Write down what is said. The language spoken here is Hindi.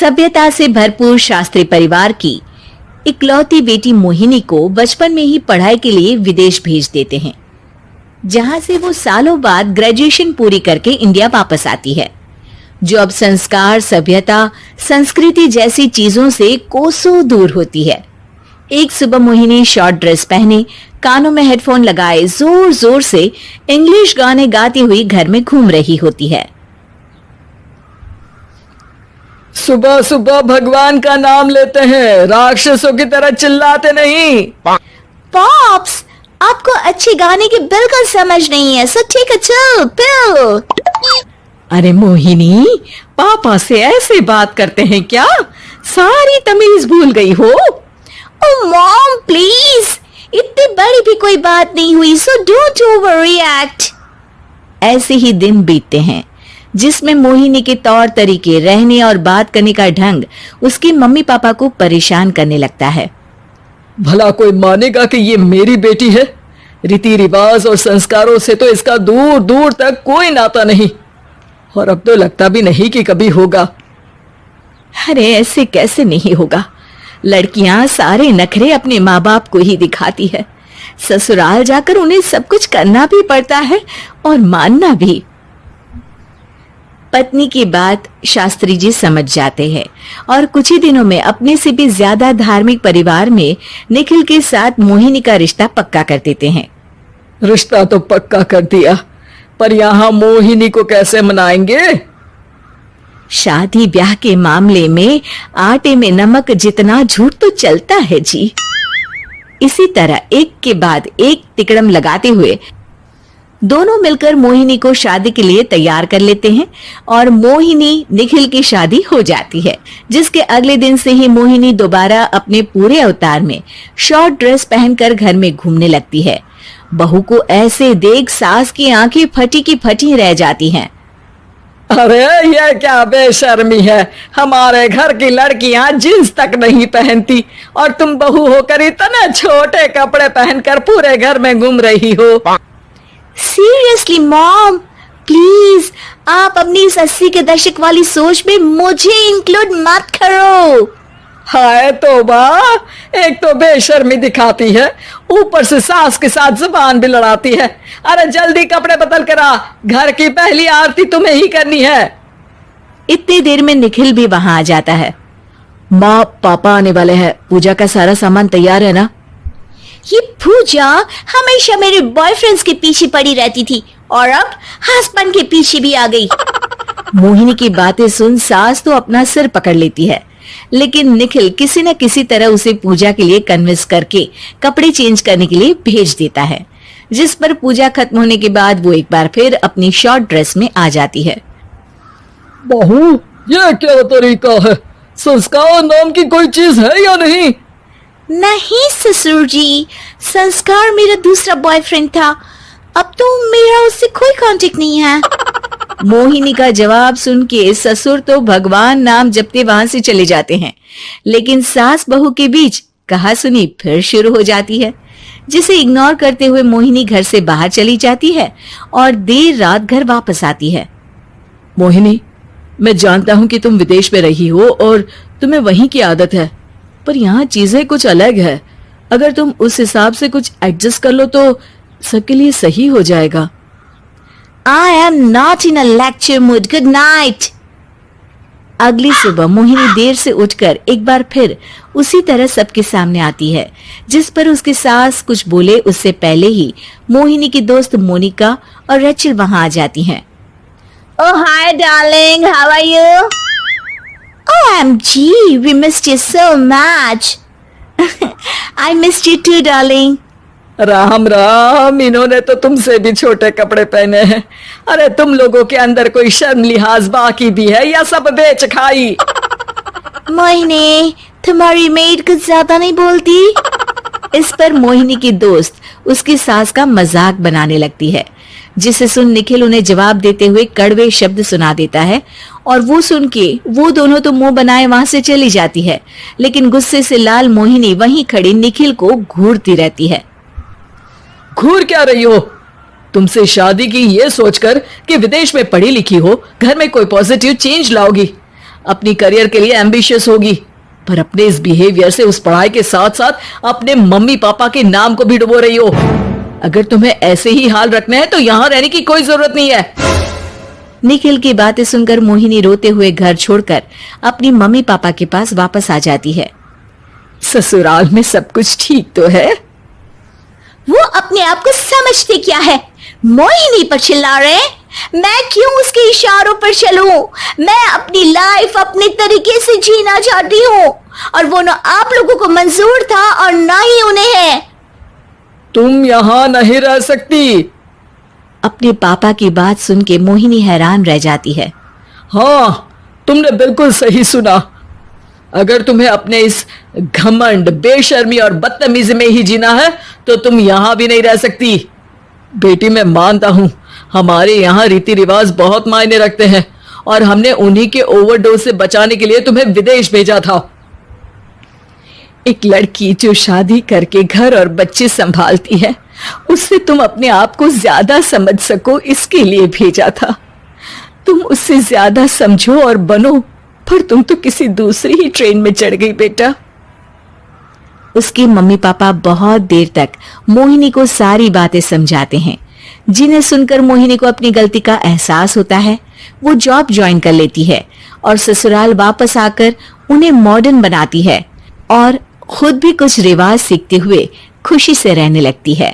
सभ्यता से भरपूर शास्त्री परिवार की इकलौती बेटी मोहिनी को बचपन में ही पढ़ाई के लिए विदेश भेज देते हैं, जहां से वो सालों बाद ग्रेजुएशन पूरी करके इंडिया वापस आती है, जो अब संस्कार, सभ्यता, संस्कृति जैसी चीजों से कोसों दूर होती है। एक सुबह मोहिनी शॉर्ट ड्रेस पहने, कानों में हेडफोन लगाए जोर जोर से इंग्लिश गाने गाती हुई घर में घूम रही होती है। सुबह सुबह भगवान का नाम लेते हैं, राक्षसों की तरह चिल्लाते नहीं। पॉप्स, आपको अच्छे गाने की बिल्कुल समझ नहीं है, सो ठीक है, चिल पिल। अरे मोहिनी, पापा से ऐसे बात करते हैं क्या? सारी तमीज भूल गई हो। ओह मॉम प्लीज, इतनी बड़ी भी कोई बात नहीं हुई, सो डोंट ओवररिएक्ट। ऐसे ही दिन बीतते हैं जिसमें मोहिनी के तौर तरीके, रहने और बात करने का ढंग उसके मम्मी पापा को परेशान करने लगता है। भला कोई मानेगा कि ये मेरी बेटी है? रीति रिवाज और संस्कारों से तो इसका दूर दूर तक कोई नाता नहीं, और अब तो लगता भी नहीं कि कभी होगा। अरे ऐसे कैसे नहीं होगा? लड़कियां सारे नखरे अपने माँ बाप को ही दिखाती है। ससुराल जाकर उन्हें सब कुछ करना भी पड़ता है और मानना भी। पत्नी की बात शास्त्री जी समझ जाते हैं और कुछ ही दिनों में अपने से भी ज्यादा धार्मिक परिवार में निखिल के साथ मोहिनी का रिश्ता पक्का कर देते हैं। रिश्ता तो पक्का कर दिया, पर यहाँ मोहिनी को कैसे मनाएंगे? शादी ब्याह के मामले में आटे में नमक जितना झूठ तो चलता है जी। इसी तरह एक के बाद एक तिकड़म लगाते हुए दोनों मिलकर मोहिनी को शादी के लिए तैयार कर लेते हैं और मोहिनी निखिल की शादी हो जाती है, जिसके अगले दिन से ही मोहिनी दोबारा अपने पूरे अवतार में शॉर्ट ड्रेस पहनकर घर में घूमने लगती है। बहू को ऐसे देख सास की आंखें फटी की फटी रह जाती हैं। अरे ये क्या बेशर्मी है, हमारे घर की लड़कियां जींस तक नहीं पहनती और तुम बहू होकर इतने छोटे कपड़े पहनकर पूरे घर में घूम रही हो। सीरियसली मॉम, प्लीज आप अपनी इस 80 के दशक वाली सोच में मुझे इंक्लूड मत करो। हाय तौबा, एक तो बेशर्मी दिखाती है, ऊपर से सास के साथ जुबान भी लड़ाती है। अरे जल्दी कपड़े बदल कर आ, घर की पहली आरती तुम्हें ही करनी है। इतनी देर में निखिल भी वहां आ जाता है। माँ पापा आने वाले हैं, पूजा का सारा सामान तैयार है ना? ये पूजा हमेशा मेरे बॉयफ्रेंड्स के पीछे पड़ी रहती थी और अब हस्बैंड के पीछे भी आ गई। मोहिनी की बातें सुन सास तो अपना सिर पकड़ लेती है, लेकिन निखिल किसी न किसी तरह उसे पूजा के लिए कन्विंस करके कपड़े चेंज करने के लिए भेज देता है, जिस पर पूजा खत्म होने के बाद वो एक बार फिर अपनी शॉर्ट ड्रेस में आ जाती है। बहू, ये क्या तरीका है? संस्कार नाम की कोई चीज है या नहीं? नहीं ससुर जी, संस्कार मेरा दूसरा बॉयफ्रेंड था, अब तो मेरा उससे कोई कांटेक्ट नहीं है। मोहिनी का जवाब सुन के ससुर तो भगवान नाम जपते वहां से चले जाते हैं, लेकिन सास बहू के बीच कहा सुनी फिर शुरू हो जाती है, जिसे इग्नोर करते हुए मोहिनी घर से बाहर चली जाती है और देर रात घर वापस आती है। मोहिनी, मैं जानता हूँ कि तुम विदेश में रही हो और तुम्हें वहीं की आदत है, पर यहाँ चीजें कुछ अलग है। अगर तुम उस हिसाब से कुछ एडजस्ट कर लो तो सबके लिए सही हो जाएगा। I am not in a lecture mood. Good night. अगली सुबह मोहिनी देर से उठकर एक बार फिर उसी तरह सबके सामने आती है, जिस पर उसकी सास कुछ बोले उससे पहले ही मोहिनी की दोस्त मोनिका और रचिल वहां आ जाती हैं। Oh hi darling, how are you? OMG, we missed you so much. I missed you too darling. Ram Ram, इन्होंने तो तुमसे भी छोटे कपड़े पहने हैं। अरे तुम लोगों के अंदर कोई शर्म लिहाज बाकी भी है या सब बेच खाई? मोहिनी, तुम्हारी मेड कुछ ज्यादा नहीं बोलती? इस पर मोहिनी की दोस्त उसकी सास का मजाक बनाने लगती है, जिसे सुन निखिल उन्हें जवाब देते हुए कड़वे शब्द सुना देता है और वो सुन के वो दोनों तो मुंह बनाए वहां से चली जाती है, लेकिन गुस्से से लाल मोहिनी वहीं खड़ी निखिल को घूरती रहती है। घूर क्या रही हो? तुमसे शादी की ये सोचकर कि विदेश में पढ़ी लिखी हो, घर में कोई पॉजिटिव चेंज लाओगी। अपनी करियर के लिए एम्बिशियस होगी, पर अपने इस बिहेवियर से उस पढ़ाई के साथ साथ अपने मम्मी पापा के नाम को भी डुबो रही हो। अगर तुम्हें ऐसे ही हाल रखना है तो यहाँ रहने की कोई जरूरत नहीं है। निखिल की बातें सुनकर मोहिनी रोते हुए घर छोड़कर अपनी मम्मी पापा के पास वापस आ जाती है। ससुराल में सब कुछ ठीक तो है? वो अपने आप को समझते क्या है? मोहिनी पर चिल्ला रहे हैं? मैं क्यों उसके इशारों पर चलूं? मैं अपनी लाइफ अपने तरीके से जीना चाहती हूँ और वो ना आप लोगों को मंजूर था और ना ही उन्हें है। तुम यहाँ नहीं रह सकती। अपने पापा की बात सुन के मोहिनी हैरान रह जाती है। हाँ, तुमने बिल्कुल सही सुना। अगर तुम्हें अपने इस घमंड, बेशर्मी और बदतमीजी में ही जीना है तो तुम यहाँ भी नहीं रह सकती। बेटी, मैं मानता हूँ हमारे यहाँ रीति रिवाज बहुत मायने रखते हैं और हमने उन्हीं के ओवरडोज से बचाने के लिए तुम्हें विदेश भेजा था। एक लड़की जो शादी करके घर और बच्चे संभालती है, उससे तुम अपने आप को ज्यादा समझ सको इसके लिए भेजा था। तुम उससे ज्यादा समझो और बनो, पर तुम तो किसी दूसरी ही ट्रेन में चढ़ गई बेटा। उसके मम्मी पापा बहुत देर तक मोहिनी को सारी बातें समझाते हैं, जिन्हें सुनकर मोहिनी को अपनी गलती का एहसास होता है। वो जॉब ज्वाइन कर लेती है और ससुराल वापस आकर उन्हें मॉडर्न बनाती है और खुद भी कुछ रिवाज सीखते हुए खुशी से रहने लगती है।